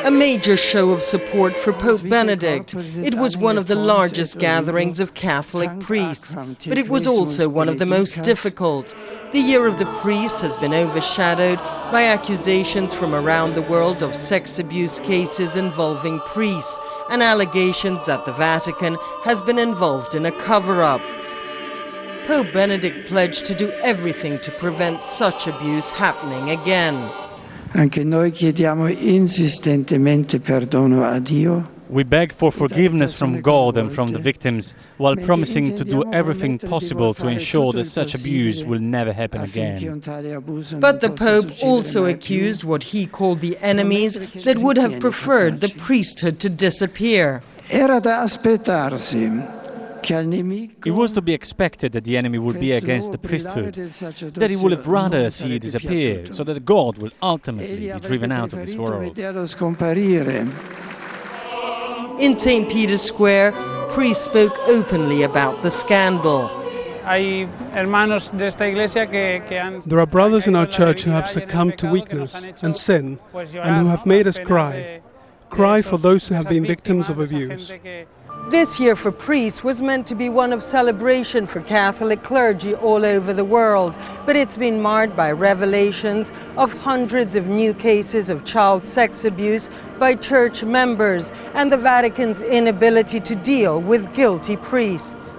A major show of support for Pope Benedict. It was one of the largest gatherings of Catholic priests, but it was also one of the most difficult. The Year of the Priest has been overshadowed by accusations from around the world of sex abuse cases involving priests and allegations that the Vatican has been involved in a cover-up. Pope Benedict pledged to do everything to prevent such abuse happening again. Anche noi chiediamo insistentemente perdono a Dio. We beg for forgiveness from God and from the victims, while promising to do everything possible to ensure that such abuse will never happen again. But the Pope also accused what he called the enemies that would have preferred the priesthood to disappear. Era da aspettarsi. It was to be expected that the enemy would be against the priesthood, that he would have rather see it disappear, so that God will ultimately be driven out of this world. In St. Peter's Square, priests spoke openly about the scandal. There are brothers in our church who have succumbed to weakness and sin, and who have made us cry. Cry for those who have been victims of abuse. This year for priests was meant to be one of celebration for Catholic clergy all over the world, but it's been marred by revelations of hundreds of new cases of child sex abuse by church members and the Vatican's inability to deal with guilty priests.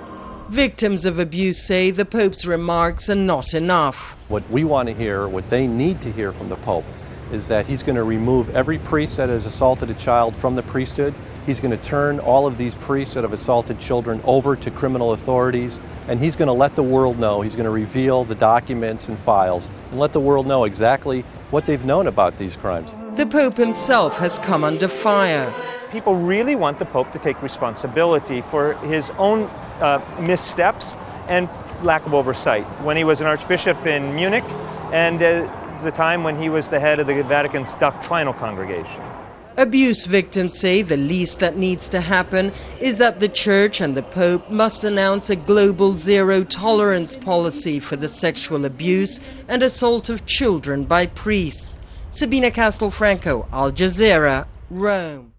Victims of abuse say the Pope's remarks are not enough. What we want to hear, what they need to hear from the Pope, is that he's going to remove every priest that has assaulted a child from the priesthood. He's going to turn all of these priests that have assaulted children over to criminal authorities, and he's going to let the world know, he's going to reveal the documents and files, and let the world know exactly what they've known about these crimes. The Pope himself has come under fire. People really want the Pope to take responsibility for his own missteps and lack of oversight. When he was an archbishop in Munich, and the time when he was the head of the Vatican's doctrinal congregation. Abuse victims say the least that needs to happen is that the Church and the Pope must announce a global zero-tolerance policy for the sexual abuse and assault of children by priests. Sabina Castelfranco, Al Jazeera, Rome.